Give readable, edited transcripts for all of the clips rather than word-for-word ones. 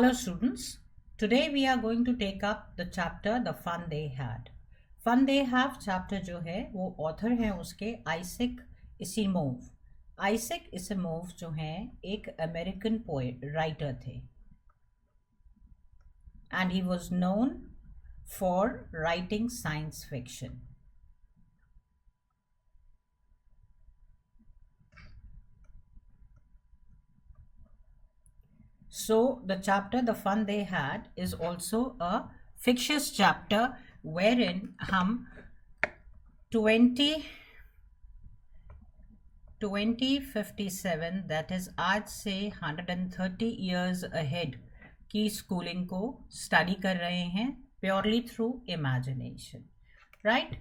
Hello students, today we are going to take up the chapter The Fun They Had. Fun They Have chapter जो है वो author है उसके Isaac इसिमोव. Isaac इसिमोव जो है एक अमेरिकन पोएट राइटर थे and he was known for writing science fiction. So the chapter The Fun They Had is also a fictitious chapter wherein हम 2057 that is आज से 130 years ahead की schooling को study कर रहे हैं purely through imagination, right?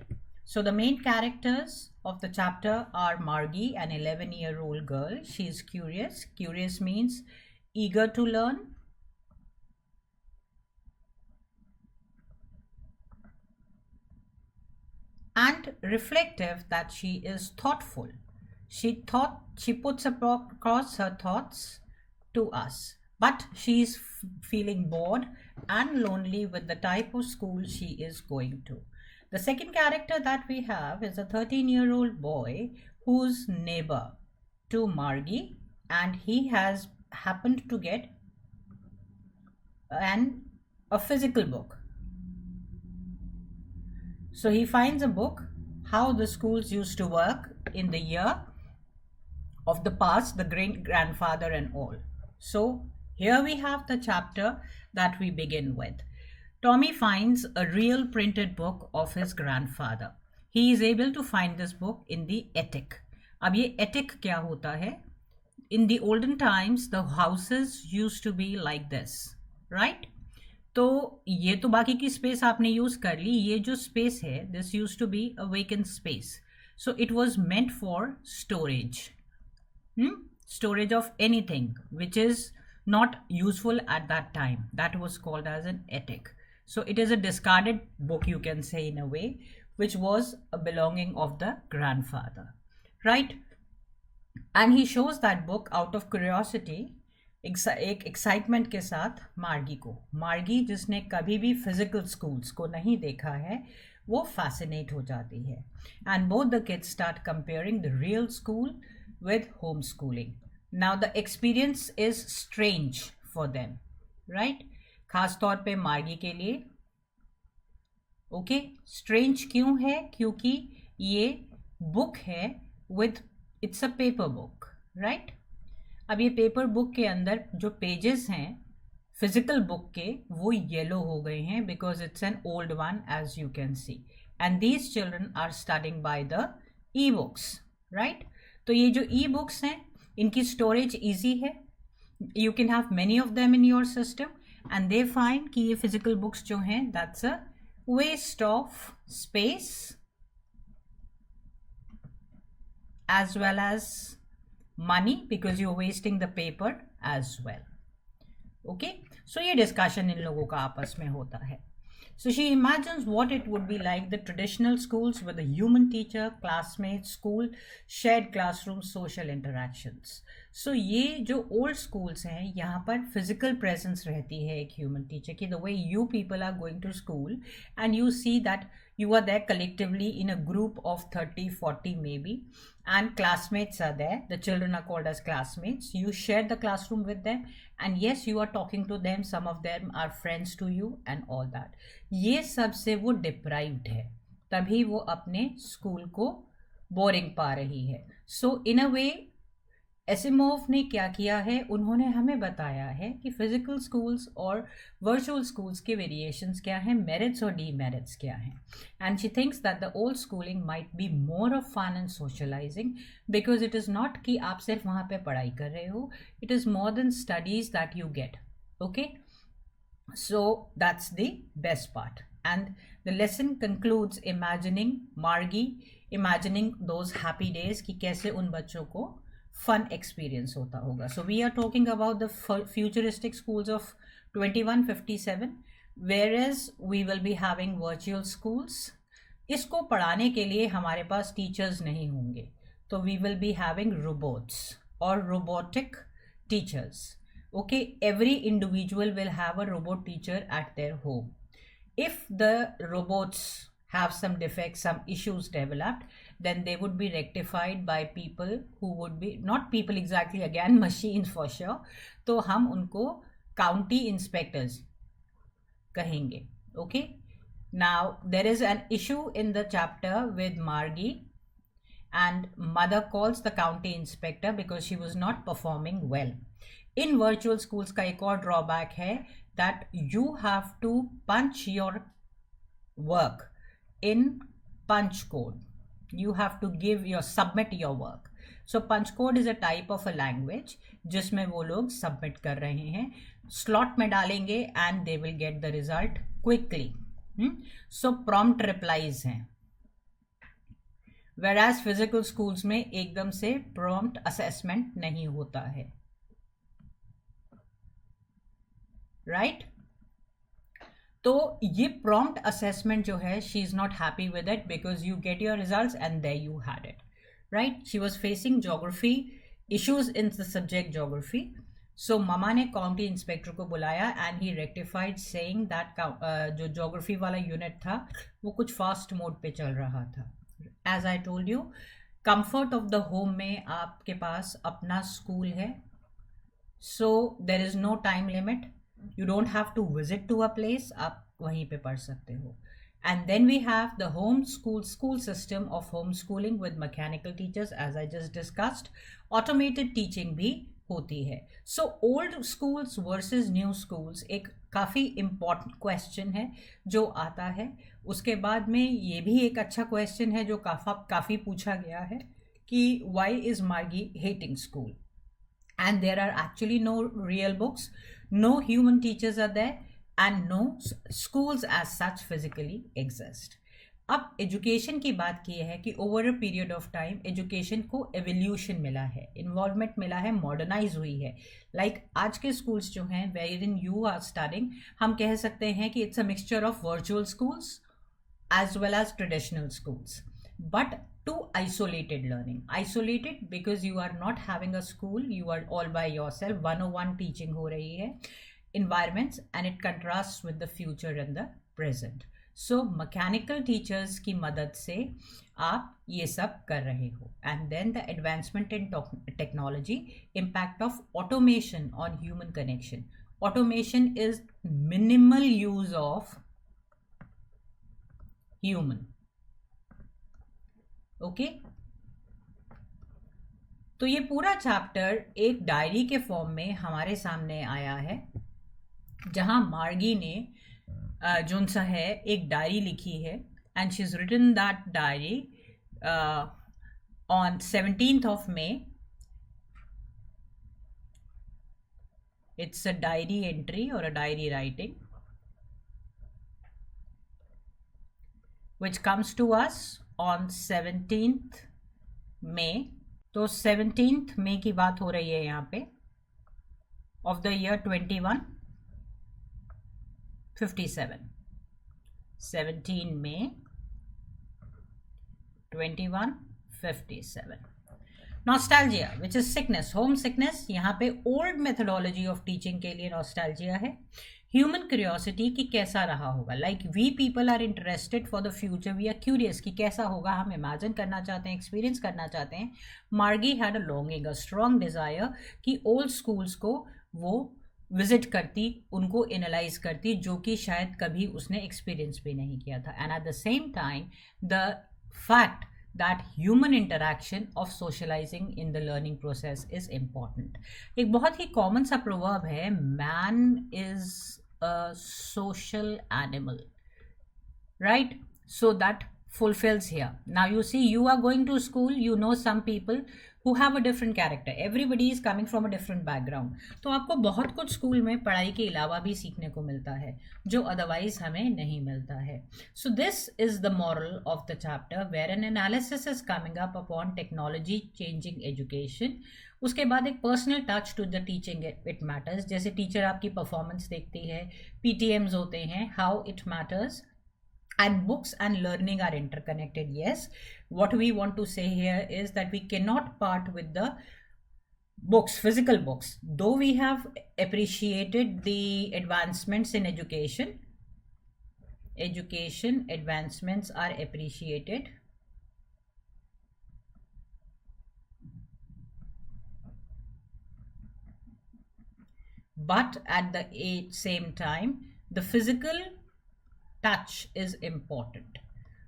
So the main characters of the chapter are Margie, an 11-year-old girl. She is curious. Curious means eager to learn. And reflective, that she is thoughtful. She puts across her thoughts to us, but she is feeling bored and lonely with the type of school she is going to. The second character that we have is a 13-year-old boy who's neighbor to Margie, and he has happened to get a physical book. So he finds a book, how the schools used to work in the year of the past, the great grandfather and all. So here we have the chapter that we begin with. Tommy finds a real printed book of his grandfather. He is able to find this book in the attic. अब ये attic क्या होता है? In the olden times, the houses used to be like this, right? तो ये तो बाकी की स्पेस आपने यूज कर ली. ये जो स्पेस है, this used to be a vacant space. So it was meant for storage. Storage of anything which is not useful at that time. That was called as an attic. So it is a discarded book, you can say, in a way, which was a belonging of the grandfather, right? And he shows that book out of curiosity, एक excitement के साथ मार्गी को. मार्गी जिसने कभी भी physical schools को नहीं देखा है, वो फैसिनेट हो जाती है. And both the kids start comparing the real school with home schooling. Now the experience is strange for them, right? खास तौर पे मार्गी के लिए. ओके, स्ट्रेंज क्यों है? क्योंकि ये बुक है with, it's a paper book, right? अब ये पेपर बुक के अंदर जो पेजेस हैं फिजिकल बुक के, वो येलो हो गए हैं because it's an old one, as you can see. And these children are studying by the e books, right? तो ये जो ई बुक्स हैं, इनकी स्टोरेज ईजी है. You can have many of them in your system. And they find कि ये physical books जो हैं, that's a waste of space as well as money, because you're wasting the paper as well. Okay, so ये discussion इन लोगों का आपस में होता है. So she imagines what it would be like the traditional schools with a human teacher, classmates, school, shared classrooms, social interactions. So ये जो old schools हैं, यहाँ पर physical presence रहती है एक human teacher की. The way you people are going to school and you see that you are there collectively in a group of 30, 40 maybe, and classmates are there. The children are called as classmates. You share the classroom with them, and yes, you are talking to them. Some of them are friends to you and all that. ये सब से वो deprived है, तभी वो अपने school को boring पा रही है. So in a way, Asimov ने क्या किया है, उन्होंने हमें बताया है कि फिजिकल स्कूल्स और वर्चुअल स्कूल्स के वेरिएशंस क्या हैं, मेरिट्स और डीमेरिट्स क्या हैं. And she thinks that the old schooling might be more of fun and socialising, because it is not कि आप सिर्फ वहाँ पे पढ़ाई कर रहे हो, it is more than studies that you get. Okay, so that's the best part. And the lesson concludes imagining मार्गी, इमेजिनिंग दोज हैप्पी डेज, कि कैसे उन बच्चों को fun experience होता होगा. So we are talking about the futuristic schools of 2157, whereas we will be having virtual schools. इसको पढ़ाने के लिए हमारे पास टीचर्स नहीं होंगे, तो we will be having robots or robotic teachers. Okay, every individual will have a robot teacher at their home. If the robots have some defects, some issues developed, then they would be rectified by people who would be not people exactly, again machines for sure. तो हम उनको county inspectors कहेंगे. Okay, now there is an issue in the chapter with Margie, and mother calls the county inspector because she was not performing well. In virtual schools का एक और drawback है that you have to punch your work in punch code. You have to submit your work. So punch code is a type of a language जिसमें वो लोग submit कर रहे हैं, slot में डालेंगे and they will get the result quickly. So prompt replies हैं. Whereas physical schools में एकदम से prompt assessment नहीं होता है. Right? तो ये prompt assessment जो है, she is not happy with it because you get your results and there you had it. Right? She was facing geography issues in the subject geography. So mama ने county inspector को बुलाया and he rectified saying that जो geography वाला unit था वो कुछ fast mode पे चल रहा था. As I told you, comfort of the home में आपके पास अपना school है. So there is no time limit. You don't have to visit to a place. आप वहीं पे पढ़ सकते हो. And then we have the school system of homeschooling with mechanical teachers, as I just discussed. Automated teaching भी होती है. So old schools versus new schools एक काफ़ी important question है जो आता है. उसके बाद में ये भी एक अच्छा question है जो काफ़ी पूछा गया है कि why is Margie hating school? And there are actually no real books, no human teachers are there, and no schools as such physically exist. अब एजुकेशन की बात की है कि over a period of time education को evolution मिला है, involvement मिला है, मॉडर्नाइज हुई है. लाइक आज के स्कूल्स जो हैं where in you are studying, हम कह सकते हैं कि it's a mixture of virtual schools as well as traditional schools, but to isolated learning. Isolated because you are not having a school, you are all by yourself, 101 teaching हो रही है, environments, and it contrasts with the future and the present. So mechanical teachers की मदद से आप ये सब कर रहे हो. And then the advancement in technology, impact of automation on human connection. Automation is minimal use of human. Okay, तो ये पूरा चैप्टर एक डायरी के फॉर्म में हमारे सामने आया है जहां मार्गी ने जोन सा है एक डायरी लिखी है and she is written that diary on 17th of May. It's a diary entry or a diary writing which comes to us on 17th May. तो 17th May की बात हो रही है यहाँ पे of the year 2157. 17 May 2157. Nostalgia, which is sickness, home sickness. यहाँ पे old methodology of teaching के लिए nostalgia है. Human curiosity कि कैसा रहा होगा, like we people are interested for the future, we are curious कि कैसा होगा, हम imagine करना चाहते हैं, experience करना चाहते हैं. Margie had a longing, a strong desire कि old schools को वो विजिट करती, उनको एनालाइज करती, जो कि शायद कभी उसने एक्सपीरियंस भी नहीं किया था. And at the same time the fact that human interaction of socializing in the learning process is important. एक बहुत ही कॉमन सा प्रोवर्ब है, man is a social animal, right? So that fulfills here. Now you see, you are going to school, you know some people who have a different character, everybody is coming from a different background. तो आपको बहुत कुछ school में पढ़ाई के अलावा भी सीखने को मिलता है जो अदरवाइज हमें नहीं मिलता है. So this is the moral of the chapter where an analysis is coming up upon technology changing education. उसके बाद एक personal touch to the teaching it matters, जैसे टीचर आपकी परफॉर्मेंस देखती है, PTMs होते हैं, how it matters. And books and learning are interconnected. Yes, what we want to say here is that we cannot part with the books, physical books. Though we have appreciated the advancements in education, education advancements are appreciated, but at the same time, the physical touch is important.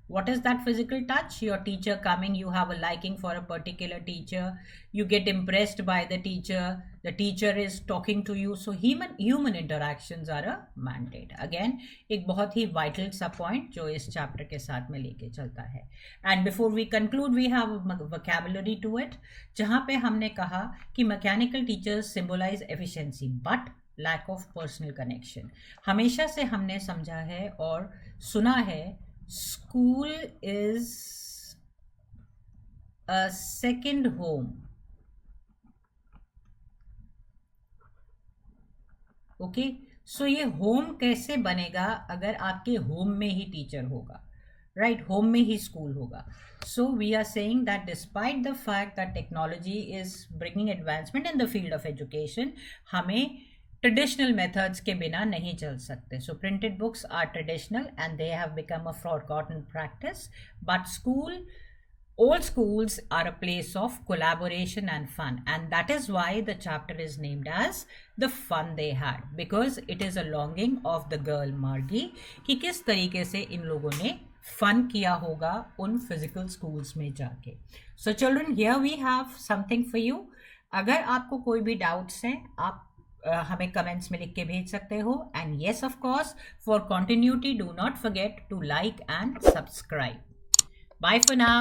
What is that physical touch? Your teacher coming, you have a liking for a particular teacher, you get impressed by the teacher is talking to you. So human interactions are a mandate. Again, एक बहुत ही vital सा point जो इस chapter के साथ में लेके चलता है. And before we conclude, we have a vocabulary to it, जहाँ पे हमने कहा कि mechanical teachers symbolize efficiency but lack of personal connection. हमेशा से हमने समझा है और सुना है, school is a second home. Okay, so ये होम कैसे बनेगा अगर आपके होम में ही टीचर होगा, राइट, होम में ही स्कूल होगा. So we are saying that despite the fact that technology is bringing advancement in the field of education, हमें ट्रेडिशनल मेथड्स के बिना नहीं चल सकते. So printed books are traditional and they have become a forgotten practice, but school, all schools are a place of collaboration and fun, and that is why the chapter is named as the fun they had, because it is a longing of the girl Margie कि किस तरीके से इन लोगों ने fun किया होगा उन physical schools में जाके. So children, here we have something for you. अगर आपको कोई भी डाउट्स हैं, आप हमें कमेंट्स में लिख के भेज सकते हो. And yes, of course, for continuity do not forget to like and subscribe. Bye for now.